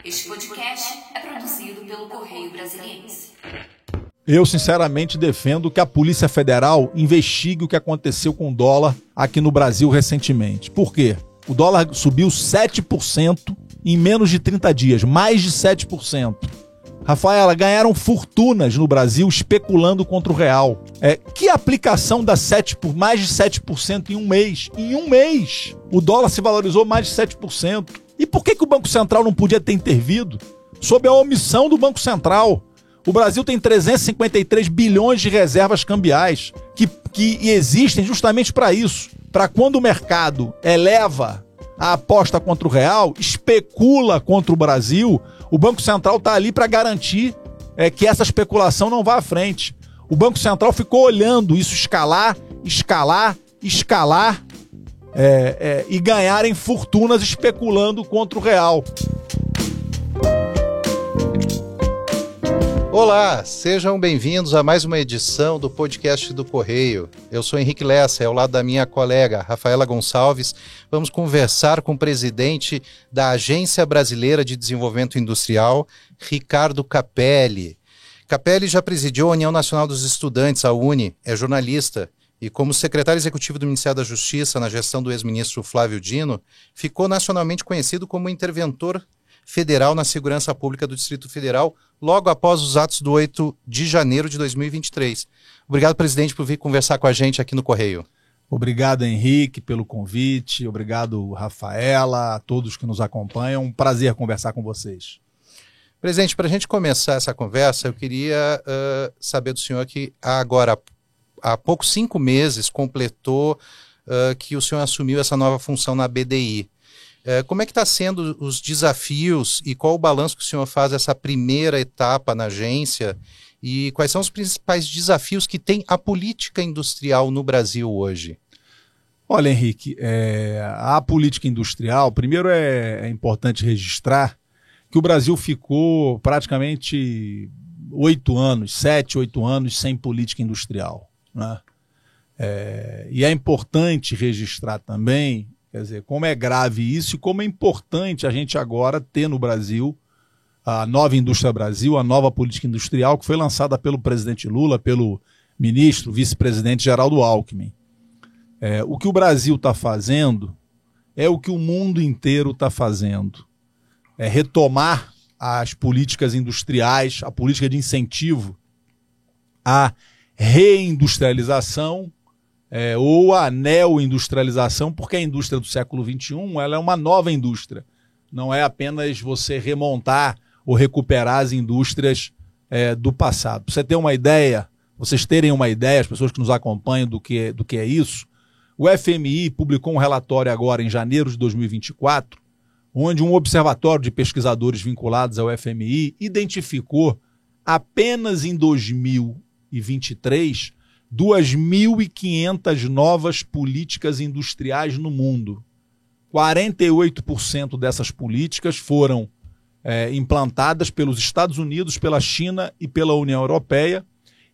Este podcast é produzido pelo Correio Brasiliense. Eu, sinceramente, defendo que a Polícia Federal investigue o que aconteceu com o dólar aqui no Brasil recentemente. Por quê? O dólar subiu 7% em menos de 30 dias, mais de 7%. Rafaela, ganharam fortunas no Brasil especulando contra o real. Que aplicação dá mais de 7% em um mês? Em um mês, o dólar se valorizou mais de 7%. E por que o Banco Central não podia ter intervido? Sob a omissão do Banco Central. O Brasil tem 353 bilhões de reservas cambiais que existem justamente para isso. Para quando o mercado eleva a aposta contra o real, especula contra o Brasil, o Banco Central está ali para garantir que essa especulação não vá à frente. O Banco Central ficou olhando isso escalar e ganharem fortunas especulando contra o real. Olá, sejam bem-vindos a mais uma edição do podcast do Correio. Eu sou Henrique Lessa, ao lado da minha colega Rafaela Gonçalves. Vamos conversar com o presidente da Agência Brasileira de Desenvolvimento Industrial, Ricardo Capelli. Capelli já presidiu a União Nacional dos Estudantes, a UNE, é jornalista e, como secretário executivo do Ministério da Justiça na gestão do ex-ministro Flávio Dino, ficou nacionalmente conhecido como interventor federal na segurança pública do Distrito Federal, logo após os atos do 8 de janeiro de 2023. Obrigado, presidente, por vir conversar com a gente aqui no Correio. Obrigado, Henrique, pelo convite. Obrigado, Rafaela, a todos que nos acompanham. Um prazer conversar com vocês. Presidente, para a gente começar essa conversa, eu queria saber do senhor que agora, há poucos 5 meses, completou que o senhor assumiu essa nova função na BDI. Como é que está sendo os desafios e qual o balanço que o senhor faz dessa primeira etapa na agência e quais são os principais desafios que tem a política industrial no Brasil hoje? Olha, Henrique, a política industrial, primeiro é importante registrar que o Brasil ficou praticamente 7, 8 anos sem política industrial, né? E é importante registrar também, quer dizer, como é grave isso e como é importante a gente agora ter no Brasil a nova Indústria Brasil, a nova política industrial que foi lançada pelo presidente Lula, pelo ministro, vice-presidente Geraldo Alckmin. O que o Brasil está fazendo é o que o mundo inteiro está fazendo. É retomar as políticas industriais, a política de incentivo à reindustrialização, ou a neoindustrialização, porque a indústria do século XXI ela é uma nova indústria. Não é apenas você remontar ou recuperar as indústrias do passado. Para você ter uma ideia, vocês terem uma ideia, as pessoas que nos acompanham do que é isso, o FMI publicou um relatório agora em janeiro de 2024, onde um observatório de pesquisadores vinculados ao FMI identificou apenas em 2023 2.500 novas políticas industriais no mundo. 48% dessas políticas foram implantadas pelos Estados Unidos, pela China e pela União Europeia,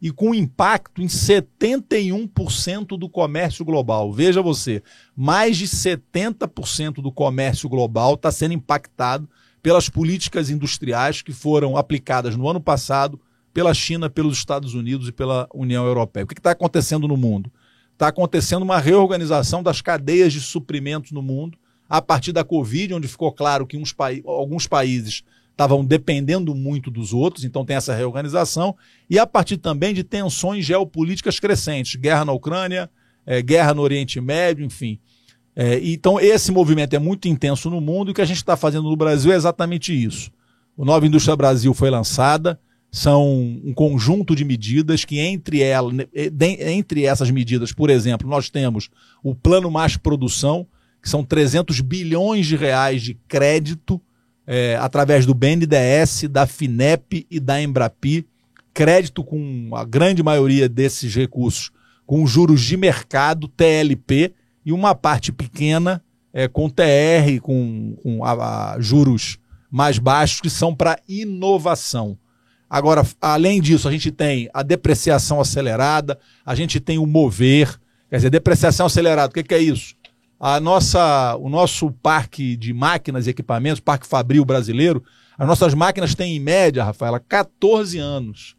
e com impacto em 71% do comércio global. Veja você, mais de 70% do comércio global está sendo impactado pelas políticas industriais que foram aplicadas no ano passado pela China, pelos Estados Unidos e pela União Europeia. O que está acontecendo no mundo? Está acontecendo uma reorganização das cadeias de suprimentos no mundo, a partir da Covid, onde ficou claro que alguns países estavam dependendo muito dos outros, então tem essa reorganização, e a partir também de tensões geopolíticas crescentes, guerra na Ucrânia, guerra no Oriente Médio, enfim. Então esse movimento é muito intenso no mundo e o que a gente está fazendo no Brasil é exatamente isso. O Nova Indústria Brasil foi lançada, são um conjunto de medidas que entre essas medidas, por exemplo, nós temos o Plano Mais Produção, que são 300 bilhões de reais de crédito através do BNDES, da FINEP e da Embrapi, crédito com a grande maioria desses recursos com juros de mercado, TLP, e uma parte pequena com TR, com juros mais baixos, que são para inovação. Agora, além disso, a gente tem a depreciação acelerada, a gente tem o mover, quer dizer, depreciação acelerada, o que é isso? o nosso parque de máquinas e equipamentos, Parque Fabril brasileiro, as nossas máquinas têm, em média, Rafaela, 14 anos.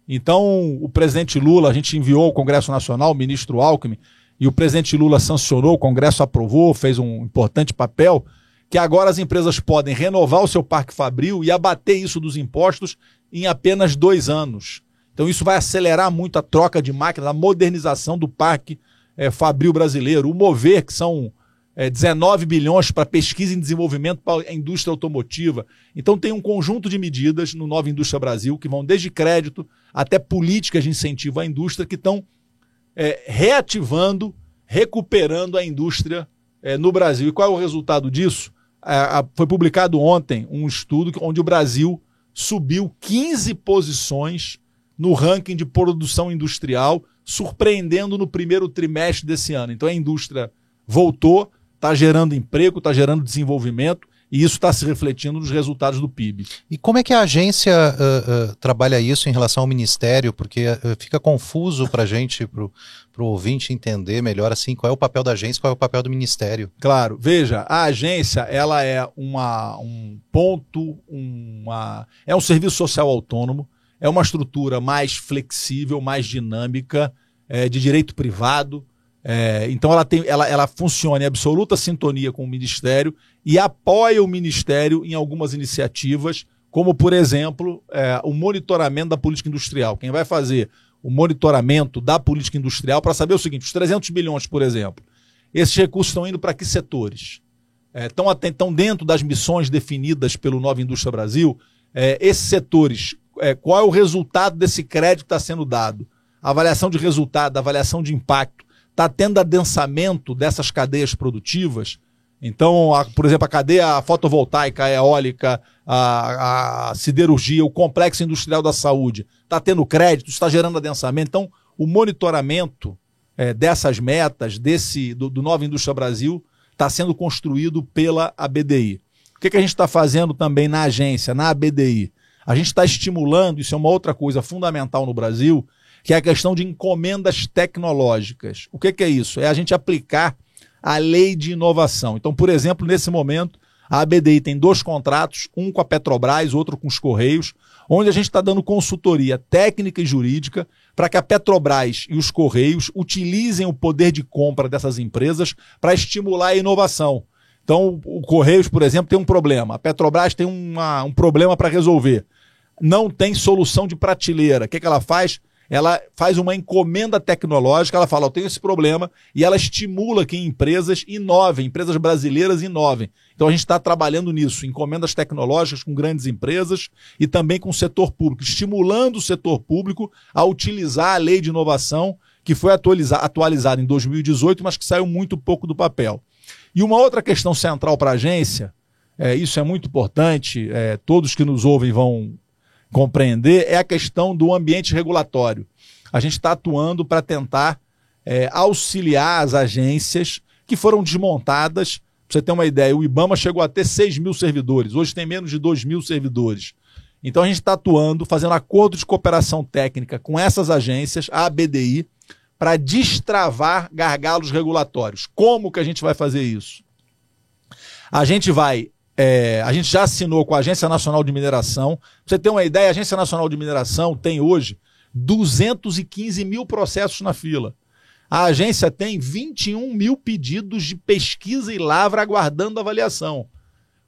Então, o presidente Lula, a gente enviou ao Congresso Nacional, o ministro Alckmin, e o presidente Lula sancionou, o Congresso aprovou, fez um importante papel, que agora as empresas podem renovar o seu Parque Fabril e abater isso dos impostos em apenas 2 anos. Então, isso vai acelerar muito a troca de máquinas, a modernização do Parque Fabril brasileiro. O Mover, que são 19 bilhões para pesquisa e desenvolvimento para a indústria automotiva. Então tem um conjunto de medidas no Nova Indústria Brasil que vão desde crédito até políticas de incentivo à indústria que estão reativando, recuperando a indústria no Brasil. E qual é o resultado disso? Foi publicado ontem um estudo onde o Brasil subiu 15 posições no ranking de produção industrial, surpreendendo no primeiro trimestre desse ano. Então a indústria voltou, está gerando emprego, está gerando desenvolvimento e isso está se refletindo nos resultados do PIB. E como é que a agência trabalha isso em relação ao Ministério? Porque fica confuso para a gente, para o ouvinte entender melhor assim, qual é o papel da agência, qual é o papel do Ministério. Claro, veja, a agência ela é é um serviço social autônomo, é uma estrutura mais flexível, mais dinâmica, de direito privado. Então ela funciona em absoluta sintonia com o Ministério e apoia o Ministério em algumas iniciativas, como, por exemplo, o monitoramento da política industrial. Quem vai fazer o monitoramento da política industrial para saber o seguinte, os 300 bilhões, por exemplo, esses recursos estão indo para que setores? Estão dentro das missões definidas pelo Nova Indústria Brasil, esses setores, qual é o resultado desse crédito que está sendo dado? A avaliação de resultado, a avaliação de impacto, está tendo adensamento dessas cadeias produtivas. Então, por exemplo, a cadeia fotovoltaica, a eólica, a siderurgia, o complexo industrial da saúde, está tendo crédito, está gerando adensamento. Então, o monitoramento dessas metas do Nova Indústria Brasil está sendo construído pela ABDI. O que a gente está fazendo também na agência, na ABDI? A gente está estimulando, isso é uma outra coisa fundamental no Brasil, que é a questão de encomendas tecnológicas. O que é isso? É a gente aplicar a lei de inovação. Então, por exemplo, nesse momento, a ABDI tem 2 contratos, um com a Petrobras, outro com os Correios, onde a gente está dando consultoria técnica e jurídica para que a Petrobras e os Correios utilizem o poder de compra dessas empresas para estimular a inovação. Então, o Correios, por exemplo, tem um problema. A Petrobras tem um problema para resolver. Não tem solução de prateleira. O que ela faz? Ela faz uma encomenda tecnológica, ela fala, eu tenho esse problema, e ela estimula que empresas inovem, empresas brasileiras inovem. Então a gente está trabalhando nisso, encomendas tecnológicas com grandes empresas e também com o setor público, estimulando o setor público a utilizar a lei de inovação, que foi atualizada em 2018, mas que saiu muito pouco do papel. E uma outra questão central para a agência, isso é muito importante, todos que nos ouvem vão compreender, é a questão do ambiente regulatório. A gente está atuando para tentar auxiliar as agências que foram desmontadas. Para você ter uma ideia, o IBAMA chegou a ter 6 mil servidores, hoje tem menos de 2 mil servidores. Então a gente está atuando, fazendo acordo de cooperação técnica com essas agências, a ABDI, para destravar gargalos regulatórios. Como que a gente vai fazer isso? A gente já assinou com a Agência Nacional de Mineração. Pra você ter uma ideia, a Agência Nacional de Mineração tem hoje 215 mil processos na fila. A agência tem 21 mil pedidos de pesquisa e lavra aguardando avaliação.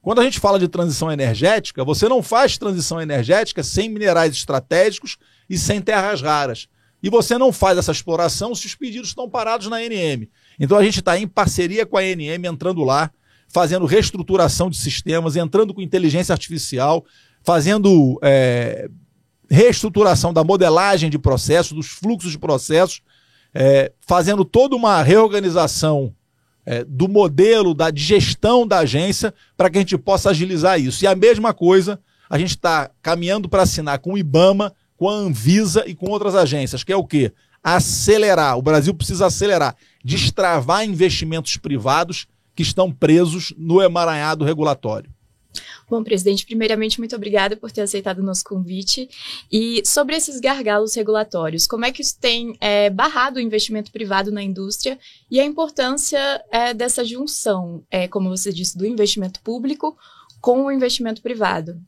Quando a gente fala de transição energética, você não faz transição energética sem minerais estratégicos e sem terras raras. E você não faz essa exploração se os pedidos estão parados na ANM. Então a gente está em parceria com a ANM, entrando lá, fazendo reestruturação de sistemas, entrando com inteligência artificial, fazendo reestruturação da modelagem de processos, dos fluxos de processos, fazendo toda uma reorganização do modelo de gestão da agência para que a gente possa agilizar isso. E a mesma coisa, a gente está caminhando para assinar com o IBAMA, com a Anvisa e com outras agências, que é o quê? Acelerar. O Brasil precisa acelerar, destravar investimentos privados que estão presos no emaranhado regulatório. Bom, presidente, primeiramente, muito obrigada por ter aceitado o nosso convite. E sobre esses gargalos regulatórios, como é que isso tem barrado o investimento privado na indústria e a importância dessa junção, como você disse, do investimento público com o investimento privado?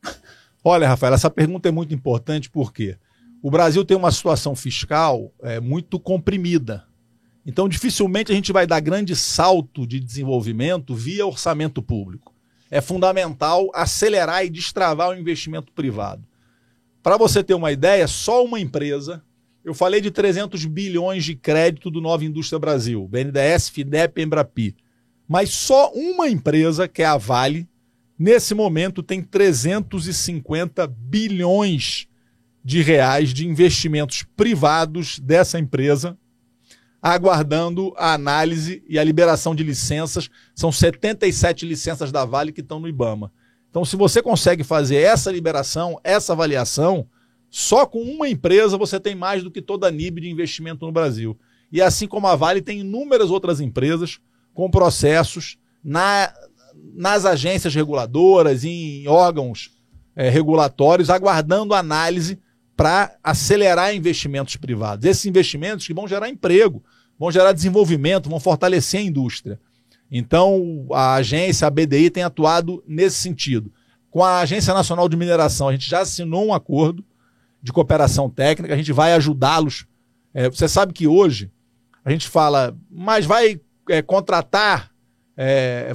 Olha, Rafael, essa pergunta é muito importante porque o Brasil tem uma situação fiscal muito comprimida. Então, dificilmente a gente vai dar grande salto de desenvolvimento via orçamento público. É fundamental acelerar e destravar o investimento privado. Para você ter uma ideia, só uma empresa, eu falei de 300 bilhões de crédito do Nova Indústria Brasil, BNDES, FINEP, Embrapi, mas só uma empresa, que é a Vale, nesse momento tem 350 bilhões de reais de investimentos privados dessa empresa, aguardando a análise e a liberação de licenças. São 77 licenças da Vale que estão no IBAMA. Então, se você consegue fazer essa liberação, essa avaliação, só com uma empresa você tem mais do que toda a NIB de investimento no Brasil. E assim como a Vale, tem inúmeras outras empresas com processos nas agências reguladoras, em órgãos regulatórios, aguardando análise para acelerar investimentos privados. Esses investimentos que vão gerar emprego, vão gerar desenvolvimento, vão fortalecer a indústria. Então, a agência, a BDI, tem atuado nesse sentido. Com a Agência Nacional de Mineração, a gente já assinou um acordo de cooperação técnica, a gente vai ajudá-los. Você sabe que hoje a gente fala, mas vai contratar,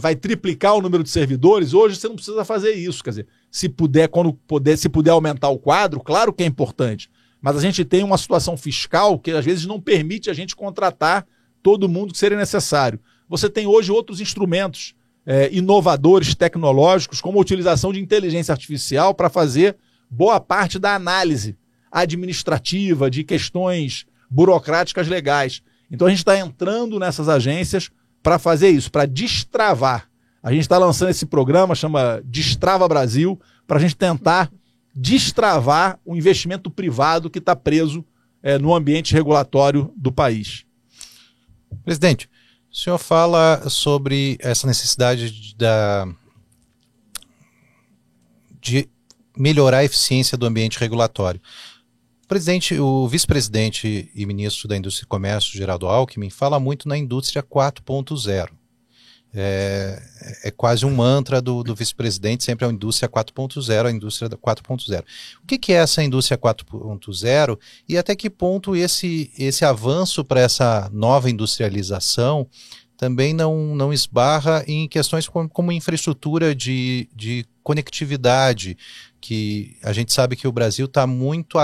vai triplicar o número de servidores. Hoje você não precisa fazer isso, quer dizer, se puder aumentar o quadro, claro que é importante, mas a gente tem uma situação fiscal que às vezes não permite a gente contratar todo mundo que seria necessário. Você tem hoje outros instrumentos inovadores, tecnológicos, como a utilização de inteligência artificial para fazer boa parte da análise administrativa, de questões burocráticas legais. Então a gente está entrando nessas agências para fazer isso, para destravar. A gente está lançando esse programa, chama Destrava Brasil, para a gente tentar destravar o investimento privado que está preso no ambiente regulatório do país. Presidente, o senhor fala sobre essa necessidade de melhorar a eficiência do ambiente regulatório. O vice-presidente e ministro da Indústria e Comércio, Geraldo Alckmin, fala muito na indústria 4.0. É quase um mantra do vice-presidente, sempre a indústria 4.0, a indústria 4.0. O que é essa indústria 4.0 e até que ponto esse avanço para essa nova industrialização também não esbarra em questões como infraestrutura de conectividade, que a gente sabe que o Brasil está muito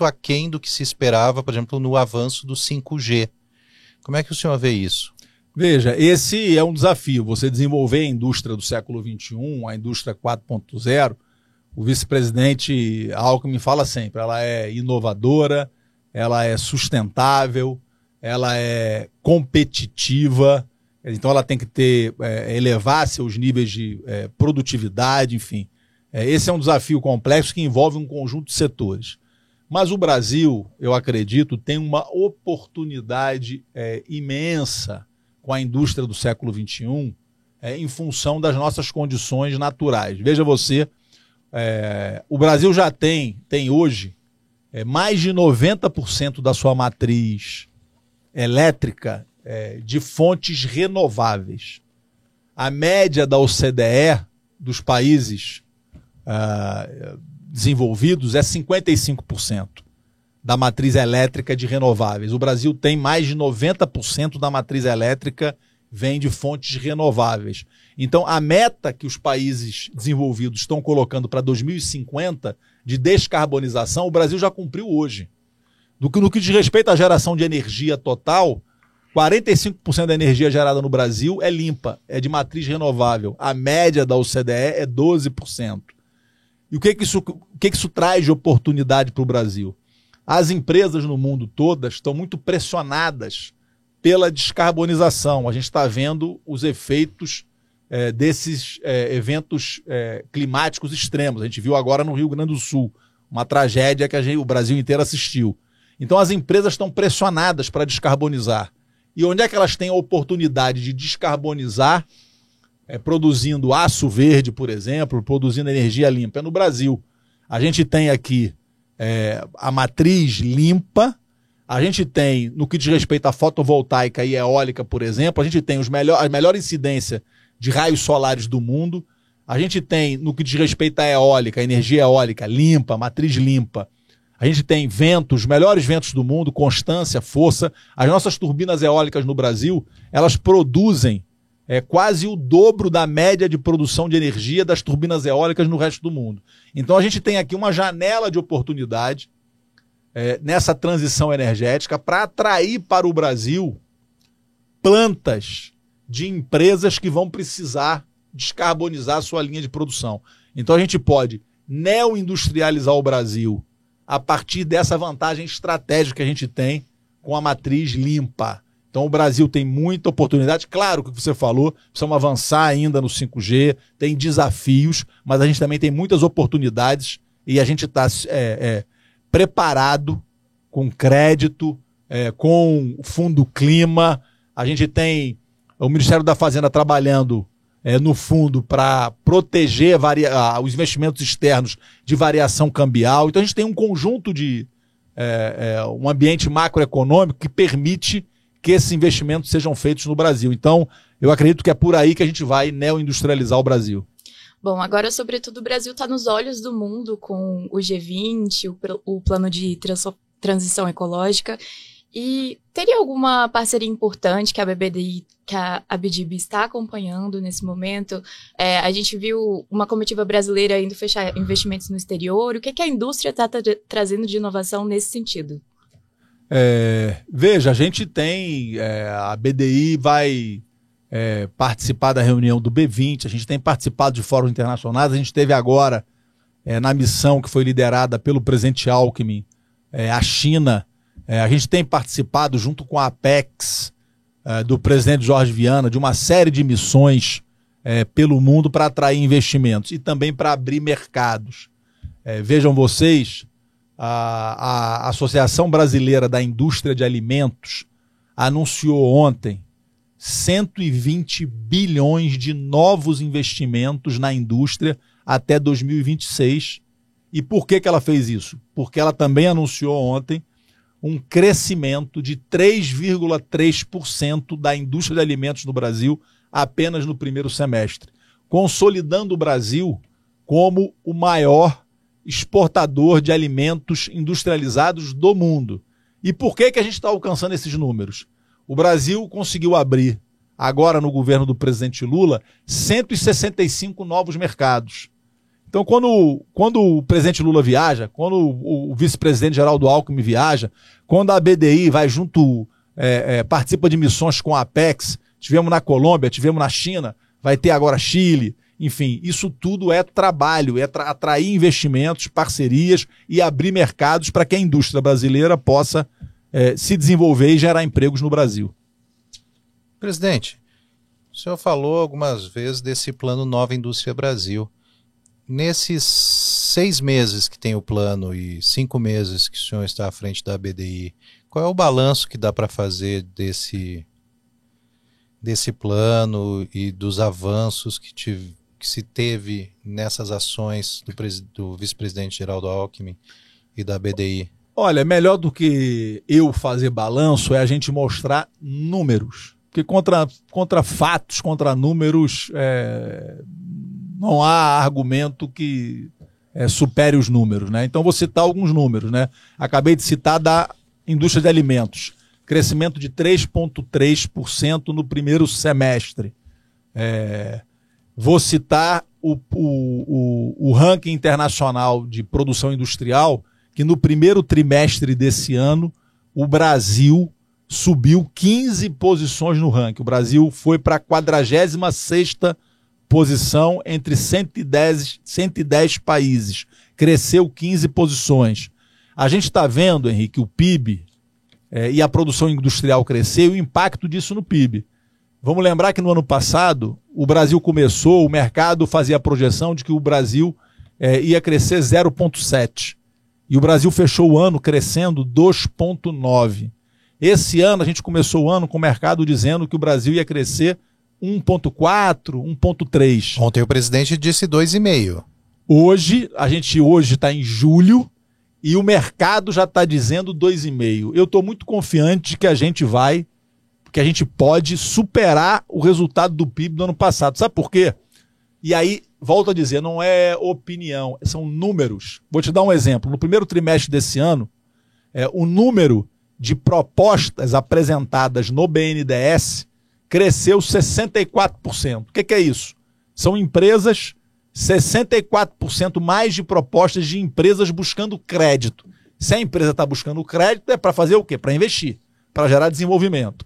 aquém do que se esperava, por exemplo, no avanço do 5G. Como é que o senhor vê isso? Veja, esse é um desafio, você desenvolver a indústria do século XXI, a indústria 4.0, o vice-presidente Alckmin fala sempre, ela é inovadora, ela é sustentável, ela é competitiva, então ela tem que elevar seus níveis de produtividade, enfim. Esse é um desafio complexo que envolve um conjunto de setores. Mas o Brasil, eu acredito, tem uma oportunidade imensa com a indústria do século XXI em função das nossas condições naturais. Veja você, o Brasil já tem hoje mais de 90% da sua matriz elétrica de fontes renováveis. A média da OCDE, dos países desenvolvidos, é 55% da matriz elétrica de renováveis. O Brasil tem mais de 90% da matriz elétrica vem de fontes renováveis. Então, a meta que os países desenvolvidos estão colocando para 2050 de descarbonização, o Brasil já cumpriu hoje. No que diz respeito à geração de energia total, 45% da energia gerada no Brasil é limpa, é de matriz renovável. A média da OCDE é 12%. E o que isso traz de oportunidade para o Brasil? As empresas no mundo todas estão muito pressionadas pela descarbonização. A gente está vendo os efeitos desses eventos climáticos extremos. A gente viu agora no Rio Grande do Sul, uma tragédia que o Brasil inteiro assistiu. Então as empresas estão pressionadas para descarbonizar. E onde é que elas têm a oportunidade de descarbonizar produzindo aço verde, por exemplo, produzindo energia limpa. É no Brasil. A gente tem aqui a matriz limpa, a gente tem, no que diz respeito à fotovoltaica e eólica, por exemplo, a gente tem a melhor incidência de raios solares do mundo, a gente tem, no que diz respeito à eólica, energia eólica limpa, matriz limpa, a gente tem ventos, os melhores ventos do mundo, constância, força. As nossas turbinas eólicas no Brasil, elas produzem quase o dobro da média de produção de energia das turbinas eólicas no resto do mundo. Então a gente tem aqui uma janela de oportunidade nessa transição energética para atrair para o Brasil plantas de empresas que vão precisar descarbonizar a sua linha de produção. Então a gente pode neoindustrializar o Brasil a partir dessa vantagem estratégica que a gente tem com a matriz limpa. Então o Brasil tem muita oportunidade. Claro que você falou, precisamos avançar ainda no 5G, tem desafios, mas a gente também tem muitas oportunidades e a gente está preparado com crédito, com o Fundo Clima. A gente tem o Ministério da Fazenda trabalhando no fundo para proteger os investimentos externos de variação cambial. Então a gente tem um conjunto de um ambiente macroeconômico que permite que esses investimentos sejam feitos no Brasil. Então, eu acredito que é por aí que a gente vai neoindustrializar o Brasil. Bom, agora, sobretudo, o Brasil está nos olhos do mundo com o G20, o plano de transição ecológica. E teria alguma parceria importante que a BBDI, que a ABDIB está acompanhando nesse momento? A gente viu uma comitiva brasileira indo fechar investimentos no exterior. O que a indústria está trazendo de inovação nesse sentido? Veja, a gente tem, a BDI vai participar da reunião do B20, a gente tem participado de fóruns internacionais, a gente teve agora, na missão que foi liderada pelo presidente Alckmin, a China, a gente tem participado junto com a Apex, do presidente Jorge Viana, de uma série de missões pelo mundo para atrair investimentos e também para abrir mercados. Vejam vocês, a Associação Brasileira da Indústria de Alimentos anunciou ontem 120 bilhões de novos investimentos na indústria até 2026. E por que ela fez isso? Porque ela também anunciou ontem um crescimento de 3,3% da indústria de alimentos no Brasil apenas no primeiro semestre, consolidando o Brasil como o maior exportador de alimentos industrializados do mundo. E por que a gente está alcançando esses números? O Brasil conseguiu abrir, agora no governo do presidente Lula, 165 novos mercados. Então, quando o presidente Lula viaja, quando o vice-presidente Geraldo Alckmin viaja, quando a BDI vai junto, participa de missões com a Apex, tivemos na Colômbia, tivemos na China, vai ter agora Chile. Enfim, isso tudo é trabalho, atrair investimentos, parcerias e abrir mercados para que a indústria brasileira possa se desenvolver e gerar empregos no Brasil. Presidente, o senhor falou algumas vezes desse plano Nova Indústria Brasil. Nesses 6 meses que tem o plano e 5 meses que o senhor está à frente da BDI, qual é o balanço que dá para fazer desse plano e dos avanços que se teve nessas ações do vice-presidente Geraldo Alckmin e da BDI? Olha, melhor do que eu fazer balanço é a gente mostrar números. Porque contra fatos, contra números, não há argumento que supere os números, né? Então vou citar alguns números, né? Acabei de citar da indústria de alimentos. Crescimento de 3,3% no primeiro semestre. Vou citar o ranking internacional de produção industrial, que no primeiro trimestre desse ano, o Brasil subiu 15 posições no ranking. O Brasil foi para a 46ª posição entre 110 países. Cresceu 15 posições. A gente está vendo, Henrique, o PIB e a produção industrial crescer e o impacto disso no PIB. Vamos lembrar que no ano passado, o Brasil começou, o mercado fazia a projeção de que o Brasil ia crescer 0,7%. E o Brasil fechou o ano crescendo 2,9%. Esse ano, a gente começou o ano com o mercado dizendo que o Brasil ia crescer 1,4, 1,3. Ontem o presidente disse 2,5. A gente hoje está em julho e o mercado já está dizendo 2,5. Eu estou muito confiante de que a gente pode superar o resultado do PIB do ano passado. Sabe por quê? E aí, volto a dizer, não é opinião, são números. Vou te dar um exemplo. No primeiro trimestre desse ano, o número de propostas apresentadas no BNDES cresceu 64%. O que é isso? São empresas, 64% mais de propostas de empresas buscando crédito. Se a empresa está buscando crédito, é para fazer o quê? Para investir, para gerar desenvolvimento.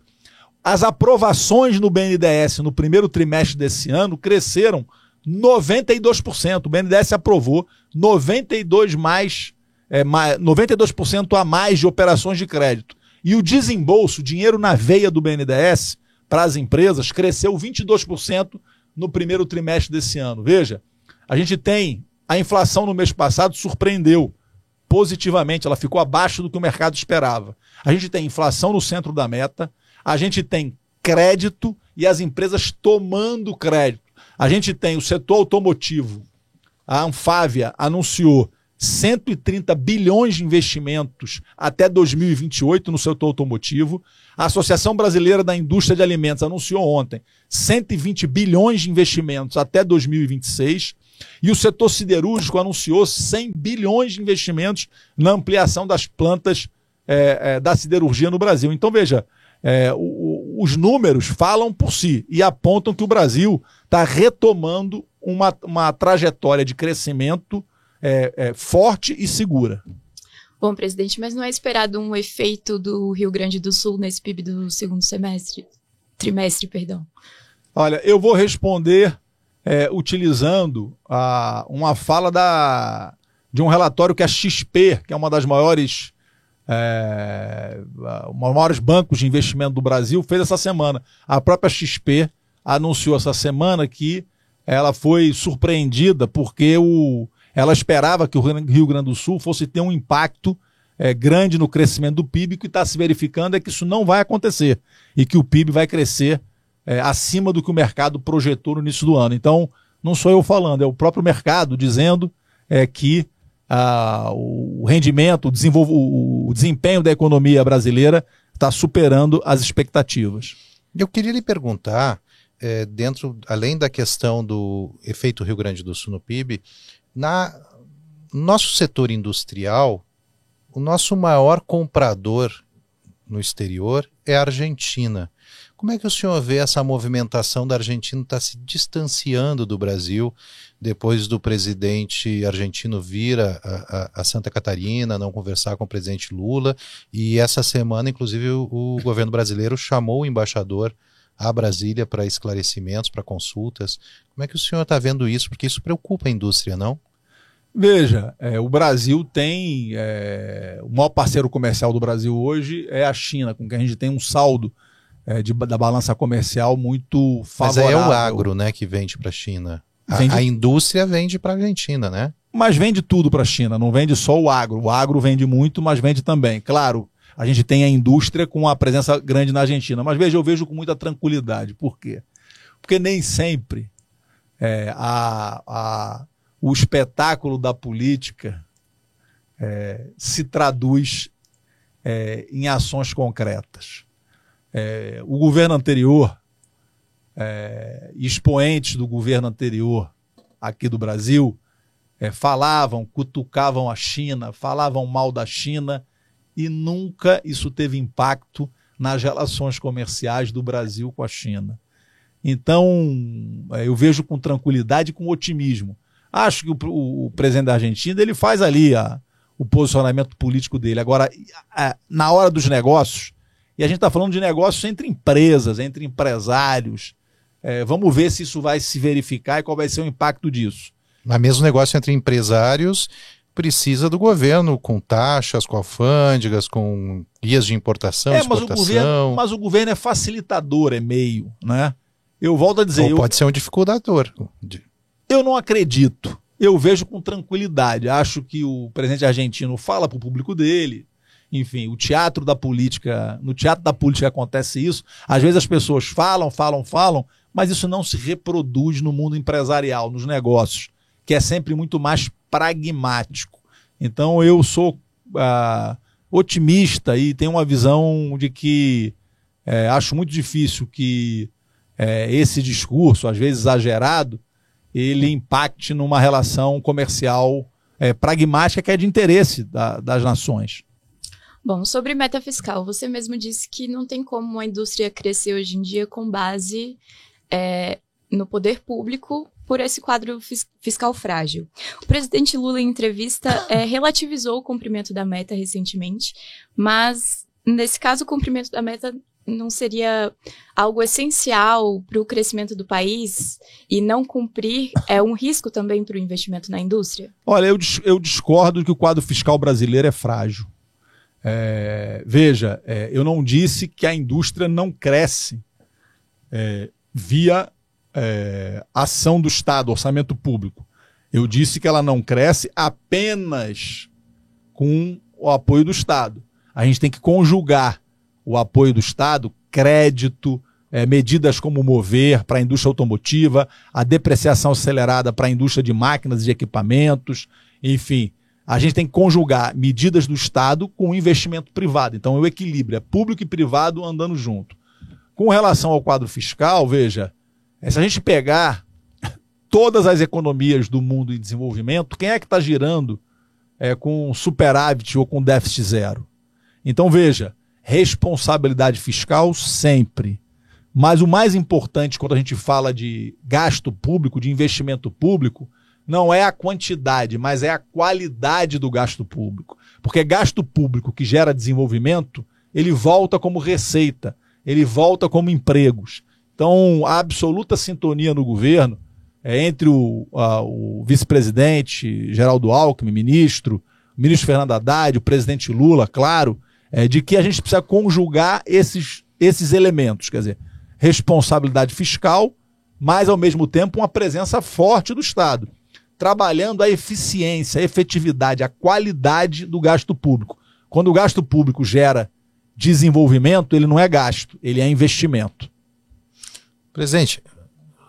As aprovações no BNDES no primeiro trimestre desse ano cresceram 92%. O BNDES aprovou 92% a mais de operações de crédito. E o desembolso, o dinheiro na veia do BNDES para as empresas, cresceu 22% no primeiro trimestre desse ano. Veja, a gente tem a inflação no mês passado surpreendeu positivamente, ela ficou abaixo do que o mercado esperava. A gente tem inflação no centro da meta, a gente tem crédito e as empresas tomando crédito. A gente tem o setor automotivo, a Anfávia anunciou 130 bilhões de investimentos até 2028 no setor automotivo. A Associação Brasileira da Indústria de Alimentos anunciou ontem 120 bilhões de investimentos até 2026. E o setor siderúrgico anunciou 100 bilhões de investimentos na ampliação das plantas da siderurgia no Brasil. Então, veja, os números falam por si e apontam que o Brasil está retomando uma trajetória de crescimento forte e segura. Bom, presidente, mas não é esperado um efeito do Rio Grande do Sul nesse PIB do segundo trimestre. Olha, eu vou responder utilizando uma fala de um relatório que a XP, que é uma das maiores bancos de investimento do Brasil, fez essa semana. A própria XP anunciou essa semana que ela foi surpreendida porque ela esperava que o Rio Grande do Sul fosse ter um impacto grande no crescimento do PIB. O que está se verificando é que isso não vai acontecer e que o PIB vai crescer acima do que o mercado projetou no início do ano. Então, não sou eu falando, é o próprio mercado dizendo que o rendimento, o desempenho da economia brasileira está superando as expectativas. Eu queria lhe perguntar, além da questão do efeito Rio Grande do Sul no PIB, nosso setor industrial, o nosso maior comprador no exterior é a Argentina. Como é que o senhor vê essa movimentação da Argentina estar se distanciando do Brasil depois do presidente argentino vir a Santa Catarina, não conversar com o presidente Lula, e essa semana, inclusive, o governo brasileiro chamou o embaixador a Brasília para esclarecimentos, para consultas. Como é que o senhor está vendo isso? Porque isso preocupa a indústria, não? Veja, o Brasil tem... o maior parceiro comercial do Brasil hoje é a China, com quem a gente tem um saldo da balança comercial muito favorável. Mas é o agro, né, que vende para a China. A indústria vende para a Argentina, né? Mas vende tudo para a China, não vende só o agro. O agro vende muito, mas vende também. Claro, a gente tem a indústria com a presença grande na Argentina. Mas veja, eu vejo com muita tranquilidade. Por quê? Porque nem sempre o espetáculo da política se traduz em ações concretas. O governo anterior, expoentes do governo anterior aqui do Brasil, cutucavam a China, falavam mal da China, e nunca isso teve impacto nas relações comerciais do Brasil com a China. Então, eu vejo com tranquilidade e com otimismo. Acho que o presidente da Argentina ele faz ali o posicionamento político dele. Agora, na hora dos negócios, e a gente está falando de negócios entre empresas, entre empresários, vamos ver se isso vai se verificar e qual vai ser o impacto disso. Mas mesmo negócio entre empresários precisa do governo, com taxas, com alfândegas, com guias de importação, exportação. Mas o governo é facilitador, é meio, né? Eu volto a dizer... Ou pode ser um dificultador. Eu não acredito. Eu vejo com tranquilidade. Acho que o presidente argentino fala para o público dele. Enfim, no teatro da política acontece isso. Às vezes as pessoas falam, mas isso não se reproduz no mundo empresarial, nos negócios, que é sempre muito mais pragmático. Então eu sou otimista e tenho uma visão de que acho muito difícil que esse discurso, às vezes exagerado, ele impacte numa relação comercial pragmática que é de interesse das nações. Bom, sobre meta fiscal, você mesmo disse que não tem como a indústria crescer hoje em dia com base no poder público por esse quadro fiscal frágil. O presidente Lula, em entrevista, relativizou o cumprimento da meta recentemente, mas, nesse caso, o cumprimento da meta não seria algo essencial para o crescimento do país, e não cumprir é um risco também para o investimento na indústria? Olha, eu discordo de que o quadro fiscal brasileiro é frágil. Veja, eu não disse que a indústria não cresce via ação do Estado, orçamento público. Eu disse que ela não cresce apenas com o apoio do Estado. A gente tem que conjugar o apoio do Estado, crédito, medidas como o Mover para a indústria automotiva, a depreciação acelerada para a indústria de máquinas e de equipamentos, enfim. A gente tem que conjugar medidas do Estado com o investimento privado. Então, o equilíbrio é público e privado andando junto. Com relação ao quadro fiscal, veja, se a gente pegar todas as economias do mundo em desenvolvimento, quem é que está girando com superávit ou com déficit zero? Então, veja, responsabilidade fiscal sempre. Mas o mais importante quando a gente fala de gasto público, de investimento público, não é a quantidade, mas é a qualidade do gasto público. Porque gasto público que gera desenvolvimento, ele volta como receita, ele volta como empregos. Então, a absoluta sintonia no governo entre o vice-presidente Geraldo Alckmin, o ministro Fernando Haddad, o presidente Lula, claro, de que a gente precisa conjugar esses elementos, quer dizer, responsabilidade fiscal, mas, ao mesmo tempo, uma presença forte do Estado, trabalhando a eficiência, a efetividade, a qualidade do gasto público. Quando o gasto público gera desenvolvimento, ele não é gasto, ele é investimento. Presidente,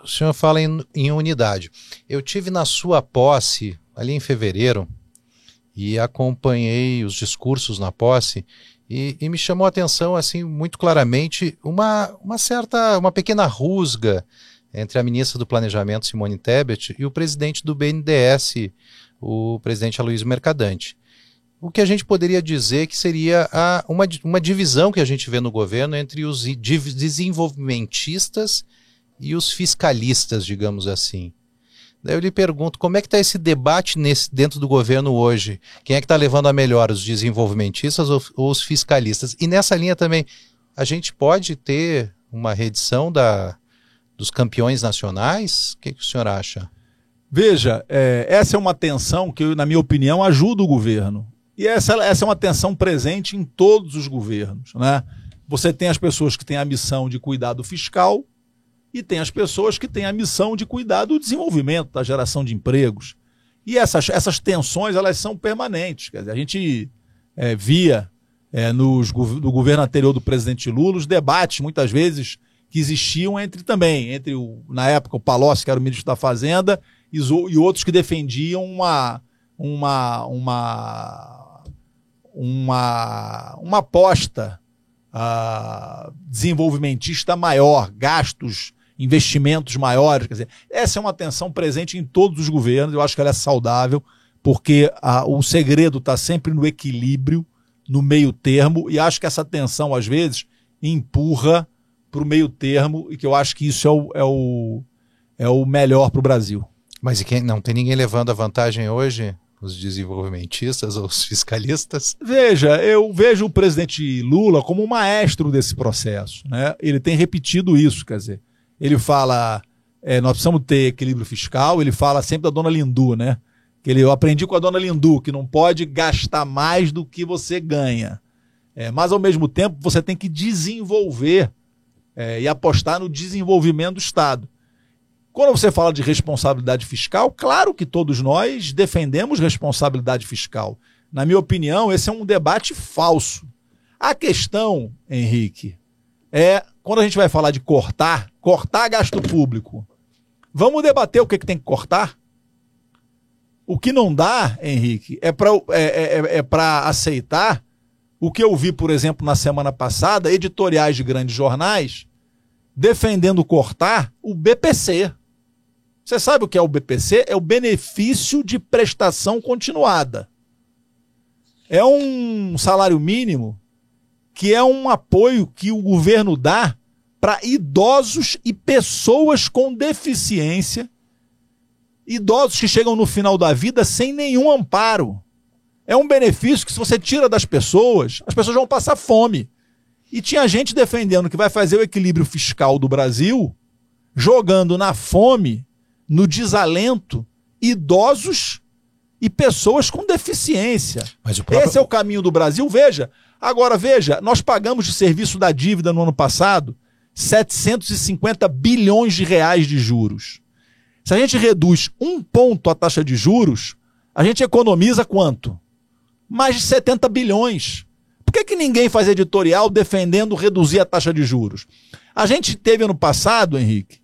o senhor fala em unidade. Eu tive na sua posse, ali em fevereiro, e acompanhei os discursos na posse, e me chamou a atenção, assim, muito claramente, uma pequena rusga entre a ministra do Planejamento, Simone Tebet, e o presidente do BNDES, o presidente Aloysio Mercadante. O que a gente poderia dizer que seria uma divisão que a gente vê no governo entre os desenvolvimentistas e os fiscalistas, digamos assim. Daí eu lhe pergunto, como é que está esse debate dentro do governo hoje? Quem é que está levando a melhor, os desenvolvimentistas ou os fiscalistas? E nessa linha também, a gente pode ter uma reedição dos campeões nacionais? O que o senhor acha? Veja, essa é uma tensão que, na minha opinião, ajuda o governo. E essa é uma tensão presente em todos os governos, né? Você tem as pessoas que têm a missão de cuidar do fiscal e tem as pessoas que têm a missão de cuidar do desenvolvimento, da geração de empregos. E essas tensões, elas são permanentes. Quer dizer, a gente via no governo anterior do presidente Lula os debates, muitas vezes, que existiam entre, na época, o Palocci, que era o ministro da Fazenda, e outros que defendiam uma aposta desenvolvimentista maior, gastos, investimentos maiores. Quer dizer, essa é uma tensão presente em todos os governos. Eu acho que ela é saudável, porque o segredo está sempre no equilíbrio, no meio termo, e acho que essa tensão, às vezes, empurra para o meio termo, e que eu acho que isso é o melhor para o Brasil. Mas e não tem ninguém levando a vantagem hoje? Os desenvolvimentistas ou os fiscalistas? Veja, eu vejo o presidente Lula como um maestro desse processo, né? Ele tem repetido isso, quer dizer, ele fala, nós precisamos ter equilíbrio fiscal, ele fala sempre da dona Lindu, né? Eu aprendi com a dona Lindu, que não pode gastar mais do que você ganha. Mas, ao mesmo tempo, você tem que desenvolver e apostar no desenvolvimento do Estado. Quando você fala de responsabilidade fiscal, claro que todos nós defendemos responsabilidade fiscal. Na minha opinião, esse é um debate falso. A questão, Henrique, quando a gente vai falar de cortar cortar gasto público. Vamos debater o que tem que cortar? O que não dá, Henrique, é para aceitar o que eu vi, por exemplo, na semana passada, editoriais de grandes jornais defendendo cortar o BPC. Você sabe o que é o BPC? É o benefício de prestação continuada. É um salário mínimo que é um apoio que o governo dá para idosos e pessoas com deficiência, idosos que chegam no final da vida sem nenhum amparo. É um benefício que, se você tira das pessoas, as pessoas vão passar fome. E tinha gente defendendo que vai fazer o equilíbrio fiscal do Brasil, jogando na fome, no desalento, idosos e pessoas com deficiência. Mas o próprio... Esse é o caminho do Brasil. Veja, nós pagamos de serviço da dívida no ano passado 750 bilhões de reais de juros. Se a gente reduz 1 ponto a taxa de juros, a gente economiza quanto? Mais de 70 bilhões. Por que ninguém faz editorial defendendo reduzir a taxa de juros? A gente teve ano passado, Henrique,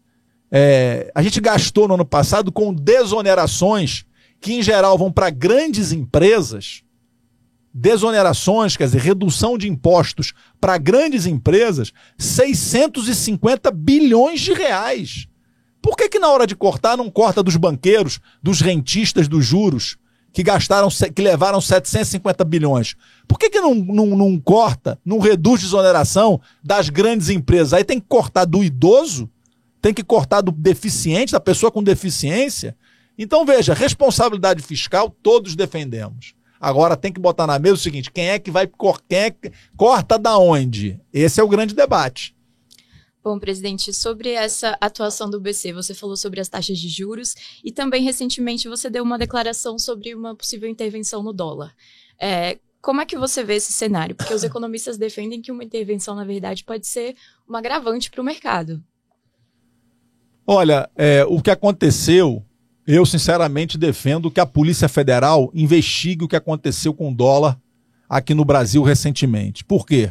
a gente gastou no ano passado com desonerações que em geral vão para grandes empresas, desonerações, quer dizer, redução de impostos para grandes empresas, 650 bilhões de reais. Por que na hora de cortar não corta dos banqueiros, dos rentistas dos juros, que levaram 750 bilhões? Por que não corta, não reduz desoneração das grandes empresas? Aí tem que cortar do idoso, tem que cortar do deficiente, da pessoa com deficiência. Então veja, responsabilidade fiscal todos defendemos. Agora tem que botar na mesa o seguinte, quem é que corta da onde? Esse é o grande debate. Bom, presidente, sobre essa atuação do BC, você falou sobre as taxas de juros e também recentemente você deu uma declaração sobre uma possível intervenção no dólar. Como é que você vê esse cenário? Porque os economistas defendem que uma intervenção, na verdade, pode ser um agravante para o mercado. Olha, o que aconteceu, eu sinceramente defendo que a Polícia Federal investigue o que aconteceu com o dólar aqui no Brasil recentemente. Por quê?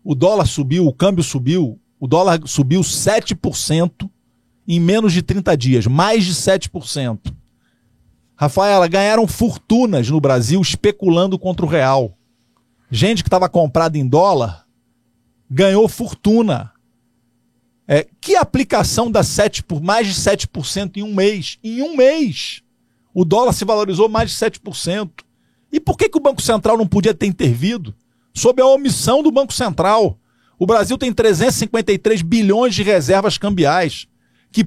O dólar subiu, o câmbio subiu, o dólar subiu 7% em menos de 30 dias, mais de 7%. Rafaela, ganharam fortunas no Brasil especulando contra o real. Gente que estava comprada em dólar ganhou fortuna. Que aplicação dá mais de 7% em um mês? Em um mês, o dólar se valorizou mais de 7%. E por que o Banco Central não podia ter intervido? Sob a omissão do Banco Central. O Brasil tem 353 bilhões de reservas cambiais que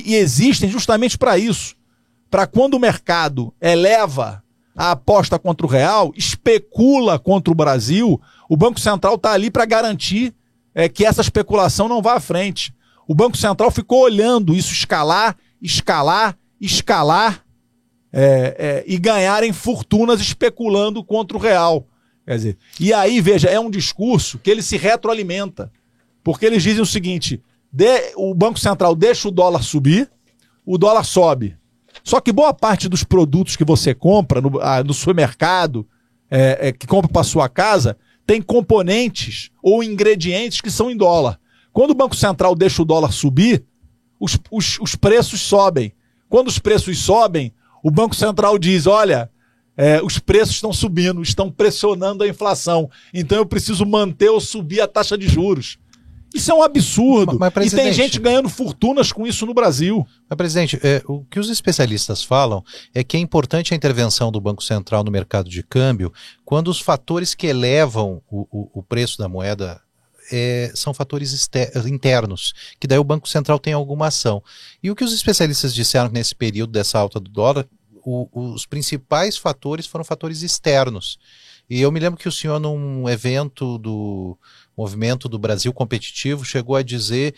existem justamente para isso. Para quando o mercado eleva a aposta contra o real, especula contra o Brasil, o Banco Central está ali para garantir que essa especulação não vá à frente. O Banco Central ficou olhando isso escalar e ganharem fortunas especulando contra o real. Quer dizer, e aí, veja, é um discurso que ele se retroalimenta. Porque eles dizem o seguinte, o Banco Central deixa o dólar subir, o dólar sobe. Só que boa parte dos produtos que você compra no supermercado, que compra para sua casa, tem componentes ou ingredientes que são em dólar. Quando o Banco Central deixa o dólar subir, os preços sobem. Quando os preços sobem, o Banco Central diz, olha, os preços estão subindo, estão pressionando a inflação. Então eu preciso manter ou subir a taxa de juros. Isso é um absurdo. Mas, e tem gente ganhando fortunas com isso no Brasil. Mas, presidente, o que os especialistas falam é que é importante a intervenção do Banco Central no mercado de câmbio quando os fatores que elevam o preço da moeda são fatores internos, que daí o Banco Central tem alguma ação. E o que os especialistas disseram nesse período dessa alta do dólar, os principais fatores foram fatores externos. E eu me lembro que o senhor, num evento do Movimento do Brasil Competitivo, chegou a dizer,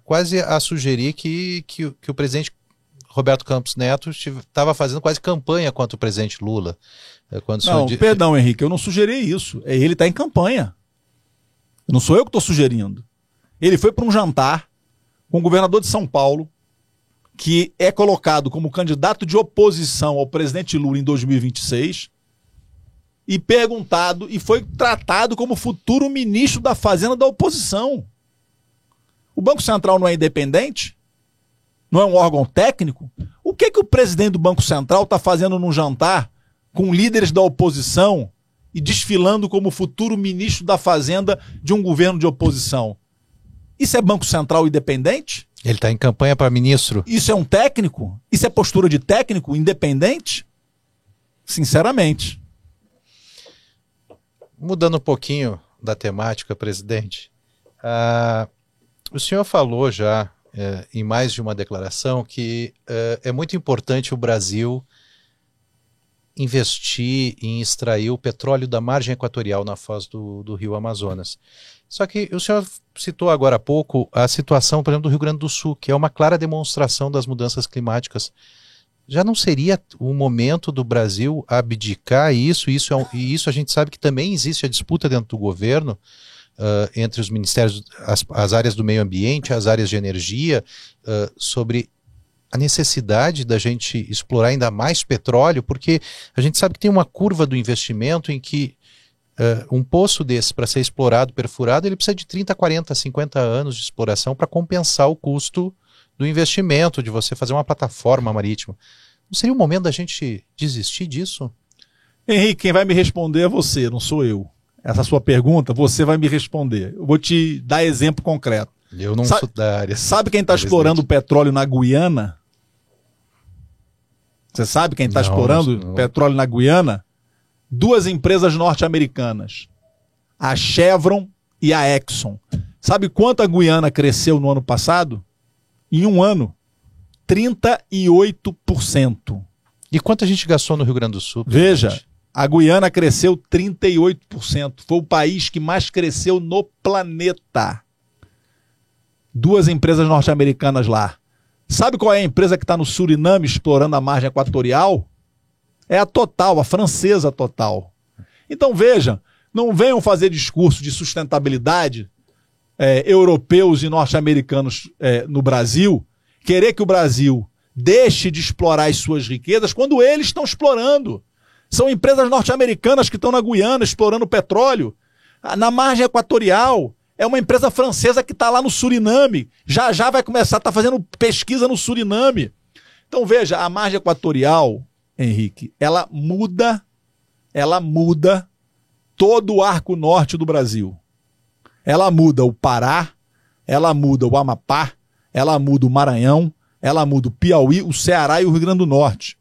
quase a sugerir que o presidente Roberto Campos Neto estava fazendo quase campanha contra o presidente Lula. Perdão, Henrique, eu não sugeri isso. Ele está em campanha. Não sou eu que estou sugerindo. Ele foi para um jantar com o governador de São Paulo, que é colocado como candidato de oposição ao presidente Lula em 2026, e perguntado, e foi tratado como futuro ministro da Fazenda da oposição. O Banco Central não é independente? Não é um órgão técnico? O que o presidente do Banco Central está fazendo num jantar com líderes da oposição e desfilando como futuro ministro da Fazenda de um governo de oposição? Isso é Banco Central independente? Ele está em campanha para ministro. Isso é um técnico? Isso é postura de técnico independente? Sinceramente. Mudando um pouquinho da temática, presidente, o senhor falou já em mais de uma declaração que é muito importante o Brasil investir em extrair o petróleo da margem equatorial na foz do rio Amazonas. Só que o senhor citou agora há pouco a situação, por exemplo, do Rio Grande do Sul, que é uma clara demonstração das mudanças climáticas. Já não seria o momento do Brasil abdicar isso? E isso a gente sabe que também existe a disputa dentro do governo, entre os ministérios, as áreas do meio ambiente, as áreas de energia, sobre a necessidade da gente explorar ainda mais petróleo, porque a gente sabe que tem uma curva do investimento em que um poço desse, para ser explorado, perfurado, ele precisa de 30, 40, 50 anos de exploração para compensar o custo do investimento, de você fazer uma plataforma marítima. Não seria o momento da gente desistir disso? Henrique, quem vai me responder é você, não sou eu. Essa sua pergunta, você vai me responder. Eu vou te dar exemplo concreto. Eu não sou da área. Sabe quem está explorando petróleo na Guiana? Você sabe quem está explorando petróleo na Guiana? 2 empresas norte-americanas, a Chevron e a Exxon. Sabe quanto a Guiana cresceu no ano passado? Em um ano, 38%. E quanto a gente gastou no Rio Grande do Sul? Veja, a Guiana cresceu 38%. Foi o país que mais cresceu no planeta. 2 empresas norte-americanas lá. Sabe qual é a empresa que está no Suriname explorando a margem equatorial? É a Total, a francesa Total. Então veja, não venham fazer discurso de sustentabilidade europeus e norte-americanos no Brasil, querer que o Brasil deixe de explorar as suas riquezas quando eles estão explorando. São empresas norte-americanas que estão na Guiana explorando petróleo. Na margem equatorial, é uma empresa francesa que está lá no Suriname. Já já vai começar a estar fazendo pesquisa no Suriname. Então veja, a margem equatorial, Henrique, ela muda todo o arco norte do Brasil. Ela muda o Pará, ela muda o Amapá, ela muda o Maranhão, ela muda o Piauí, o Ceará e o Rio Grande do Norte.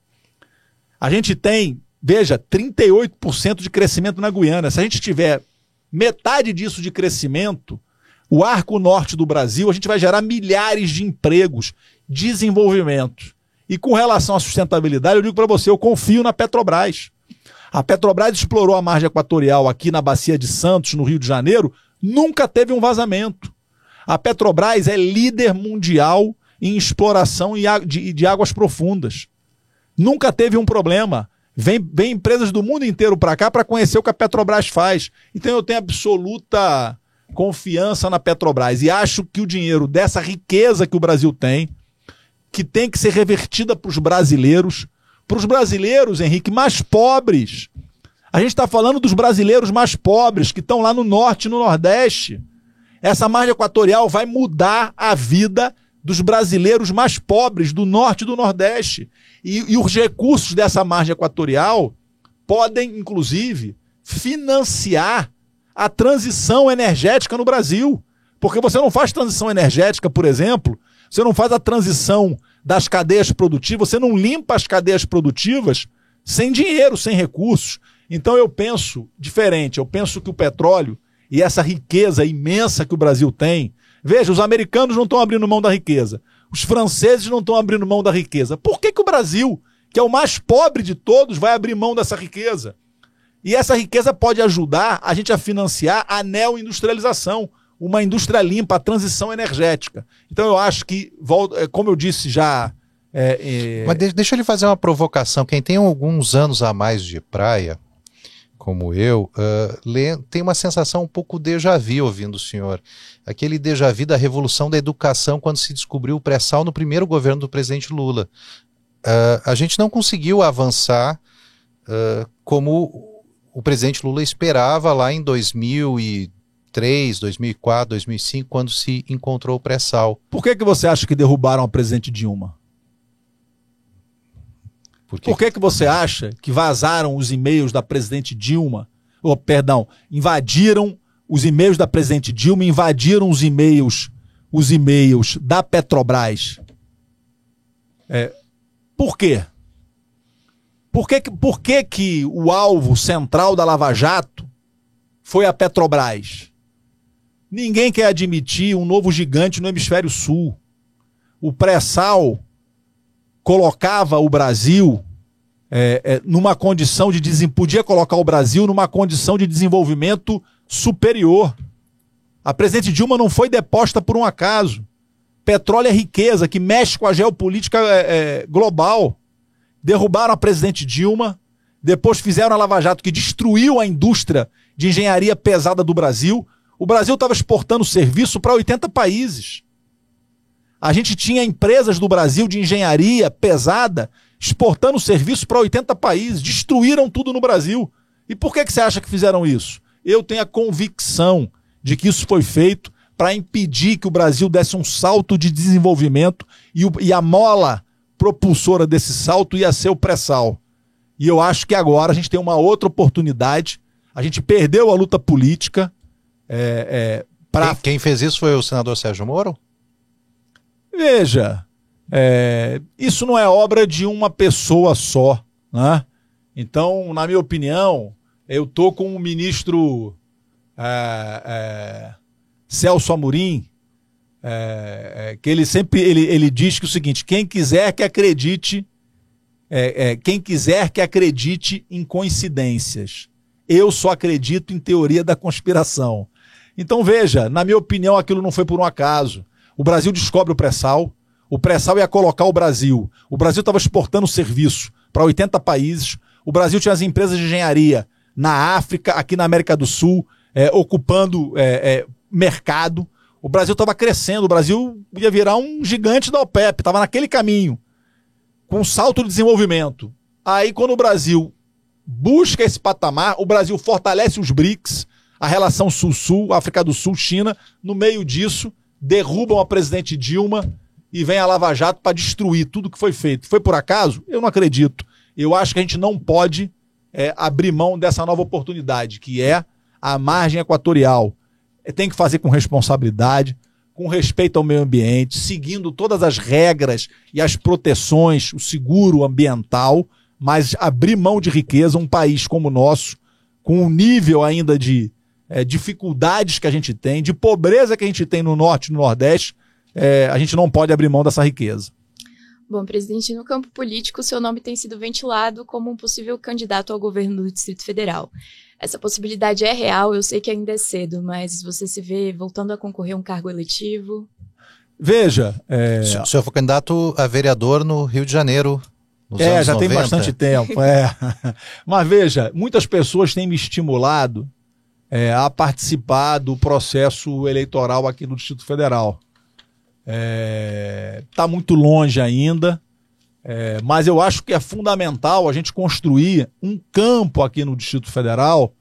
A gente tem, veja, 38% de crescimento na Guiana. Se a gente tiver metade disso de crescimento, o arco norte do Brasil, a gente vai gerar milhares de empregos, desenvolvimento. E com relação à sustentabilidade, eu digo para você, eu confio na Petrobras. A Petrobras explorou a margem equatorial aqui na Bacia de Santos, no Rio de Janeiro, nunca teve um vazamento. A Petrobras é líder mundial em exploração de águas profundas. Nunca teve um problema. Vem empresas do mundo inteiro para cá para conhecer o que a Petrobras faz. Então eu tenho absoluta confiança na Petrobras e acho que o dinheiro dessa riqueza que o Brasil tem, que tem que ser revertida para os brasileiros, Henrique, mais pobres. A gente está falando dos brasileiros mais pobres, que estão lá no norte e no nordeste. Essa margem equatorial vai mudar a vida dos brasileiros mais pobres do norte e do nordeste. E os recursos dessa margem equatorial podem, inclusive, financiar a transição energética no Brasil. Porque você não faz transição energética, por exemplo, você não faz a transição das cadeias produtivas, você não limpa as cadeias produtivas sem dinheiro, sem recursos. Então eu penso diferente, eu penso que o petróleo e essa riqueza imensa que o Brasil tem, veja, os americanos não estão abrindo mão da riqueza, os franceses não estão abrindo mão da riqueza. Por que o Brasil, que é o mais pobre de todos, vai abrir mão dessa riqueza? E essa riqueza pode ajudar a gente a financiar a neoindustrialização, uma indústria limpa, a transição energética. Então eu acho que, como eu disse já... Mas deixa eu lhe fazer uma provocação. Quem tem alguns anos a mais de praia, como eu, tem uma sensação um pouco déjà vu ouvindo o senhor. Aquele déjà vu da revolução da educação quando se descobriu o pré-sal no primeiro governo do presidente Lula. A gente não conseguiu avançar como o presidente Lula esperava lá em 2013, 2003, 2004, 2005, quando se encontrou o pré-sal. Por que você acha que derrubaram a presidente Dilma? Por que você acha que vazaram os e-mails da presidente Dilma? Invadiram os e-mails da presidente Dilma, invadiram os e-mails da Petrobras. Por quê? Por que o alvo central da Lava Jato foi a Petrobras? Ninguém quer admitir um novo gigante no hemisfério sul. O pré-sal colocava o Brasil numa condição podia colocar o Brasil numa condição de desenvolvimento superior. A presidente Dilma não foi deposta por um acaso. Petróleo é riqueza que mexe com a geopolítica global. Derrubaram a presidente Dilma, depois fizeram a Lava Jato que destruiu a indústria de engenharia pesada do Brasil. O Brasil estava exportando serviço para 80 países. A gente tinha empresas do Brasil de engenharia pesada exportando serviço para 80 países. Destruíram tudo no Brasil. E por que você acha que fizeram isso? Eu tenho a convicção de que isso foi feito para impedir que o Brasil desse um salto de desenvolvimento e a mola propulsora desse salto ia ser o pré-sal. E eu acho que agora a gente tem uma outra oportunidade. A gente perdeu a luta política. Quem fez isso foi o senador Sérgio Moro? Veja, isso não é obra de uma pessoa só, né? Então, na minha opinião, eu estou com o ministro Celso Amorim, que ele sempre ele diz que o seguinte: quem quiser que acredite em coincidências, eu só acredito em teoria da conspiração. Então veja, na minha opinião aquilo não foi por um acaso. O Brasil descobre o pré-sal ia colocar o Brasil estava exportando serviço para 80 países, o Brasil tinha as empresas de engenharia na África, aqui na América do Sul, ocupando mercado. O Brasil estava crescendo, o Brasil ia virar um gigante da OPEP, estava naquele caminho, com um salto de desenvolvimento. Aí quando o Brasil busca esse patamar, o Brasil fortalece os BRICS, a relação Sul-Sul, África do Sul, China, no meio disso, derrubam a presidente Dilma e vem a Lava Jato para destruir tudo que foi feito. Foi por acaso? Eu não acredito. Eu acho que a gente não pode abrir mão dessa nova oportunidade, que é a margem equatorial. Tem que fazer com responsabilidade, com respeito ao meio ambiente, seguindo todas as regras e as proteções, o seguro ambiental, mas abrir mão de riqueza, um país como o nosso, com um nível ainda de dificuldades que a gente tem, de pobreza que a gente tem no Norte e no Nordeste, a gente não pode abrir mão dessa riqueza. Bom, presidente, no campo político, seu nome tem sido ventilado como um possível candidato ao governo do Distrito Federal. Essa possibilidade é real, eu sei que ainda é cedo, mas você se vê voltando a concorrer a um cargo eletivo? Veja... O senhor foi candidato a vereador no Rio de Janeiro, nos anos já 90. tem bastante tempo. Mas veja, muitas pessoas têm me estimulado a participar do processo eleitoral aqui no Distrito Federal. Está muito longe ainda, mas eu acho que é fundamental a gente construir um campo aqui no Distrito Federal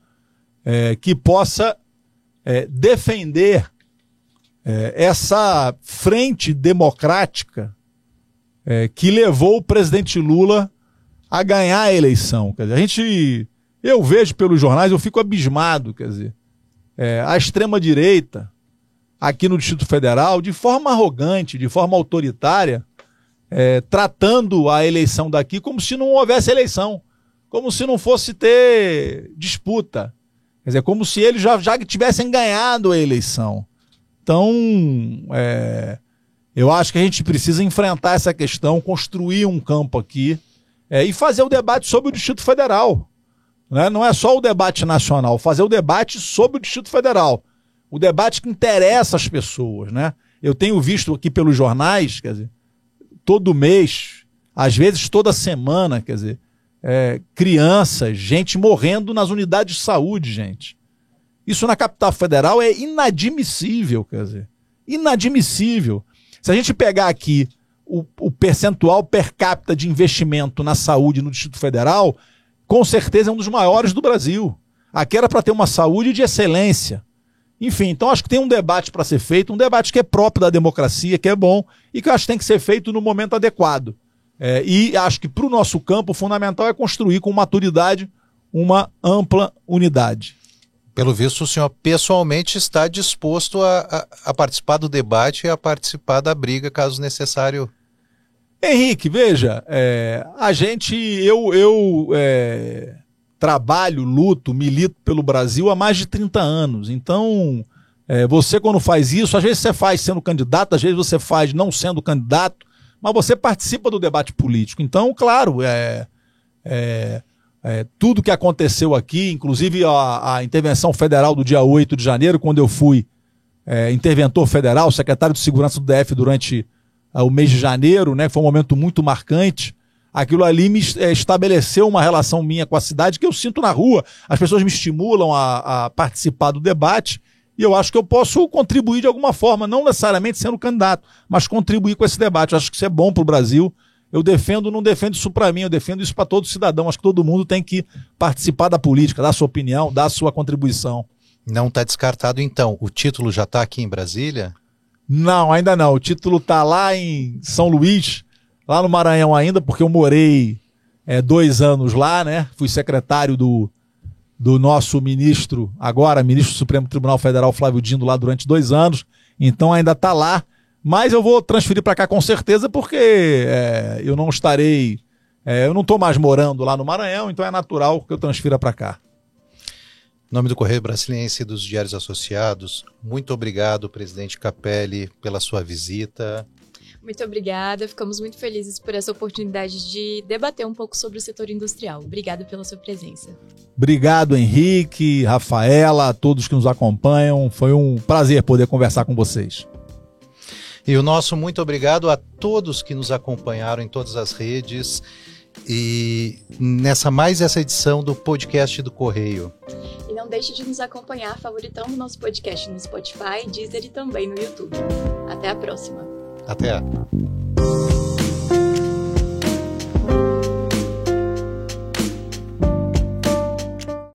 que possa defender essa frente democrática que levou o presidente Lula a ganhar a eleição. Quer dizer, eu vejo pelos jornais, eu fico abismado, quer dizer, a extrema-direita aqui no Distrito Federal, de forma arrogante, de forma autoritária, tratando a eleição daqui como se não houvesse eleição, como se não fosse ter disputa, quer dizer, como se eles já tivessem ganhado a eleição. Então, eu acho que a gente precisa enfrentar essa questão, construir um campo aqui e fazer o debate sobre o Distrito Federal. Né? Não é só o debate nacional, fazer o debate sobre o Distrito Federal. O debate que interessa as pessoas, né? Eu tenho visto aqui pelos jornais, quer dizer, todo mês, às vezes toda semana, quer dizer, crianças, gente morrendo nas unidades de saúde, gente. Isso na capital federal é inadmissível, quer dizer, inadmissível. Se a gente pegar aqui o percentual per capita de investimento na saúde no Distrito Federal, com certeza é um dos maiores do Brasil. Aqui era para ter uma saúde de excelência. Enfim, então acho que tem um debate para ser feito, um debate que é próprio da democracia, que é bom e que eu acho que tem que ser feito no momento adequado. E acho que para o nosso campo o fundamental é construir com maturidade uma ampla unidade. Pelo visto, o senhor pessoalmente está disposto a participar do debate e a participar da briga, caso necessário. Henrique, veja, eu trabalho, luto, milito pelo Brasil há mais de 30 anos. Então, você quando faz isso, às vezes você faz sendo candidato, às vezes você faz não sendo candidato, mas você participa do debate político. Então, claro, tudo que aconteceu aqui, inclusive a intervenção federal do dia 8 de janeiro, quando eu fui interventor federal, secretário de Segurança do DF durante o mês de janeiro, né, foi um momento muito marcante. Aquilo ali me estabeleceu uma relação minha com a cidade que eu sinto na rua. As pessoas me estimulam a participar do debate e eu acho que eu posso contribuir de alguma forma, não necessariamente sendo candidato, mas contribuir com esse debate. Eu acho que isso é bom para o Brasil. Eu não defendo isso para mim, eu defendo isso para todo cidadão. Acho que todo mundo tem que participar da política, dar sua opinião, dar sua contribuição. Não está descartado, então. O título já está aqui em Brasília? Não, ainda não. O título está lá em São Luís, lá no Maranhão ainda, porque eu morei 2 anos lá, né? Fui secretário do nosso ministro do Supremo Tribunal Federal, Flávio Dino, lá durante 2 anos. Então ainda está lá. Mas eu vou transferir para cá com certeza, porque eu não estarei... eu não estou mais morando lá no Maranhão, então é natural que eu transfira para cá. Em nome do Correio Brasiliense e dos Diários Associados, muito obrigado, presidente Capelli, pela sua visita. Muito obrigada, ficamos muito felizes por essa oportunidade de debater um pouco sobre o setor industrial. Obrigada pela sua presença. Obrigado, Henrique, Rafaela, a todos que nos acompanham. Foi um prazer poder conversar com vocês. E o nosso muito obrigado a todos que nos acompanharam em todas as redes e essa edição do podcast do Correio. E não deixe de nos acompanhar favoritando nosso podcast no Spotify, Deezer e também no YouTube. Até a próxima. Até.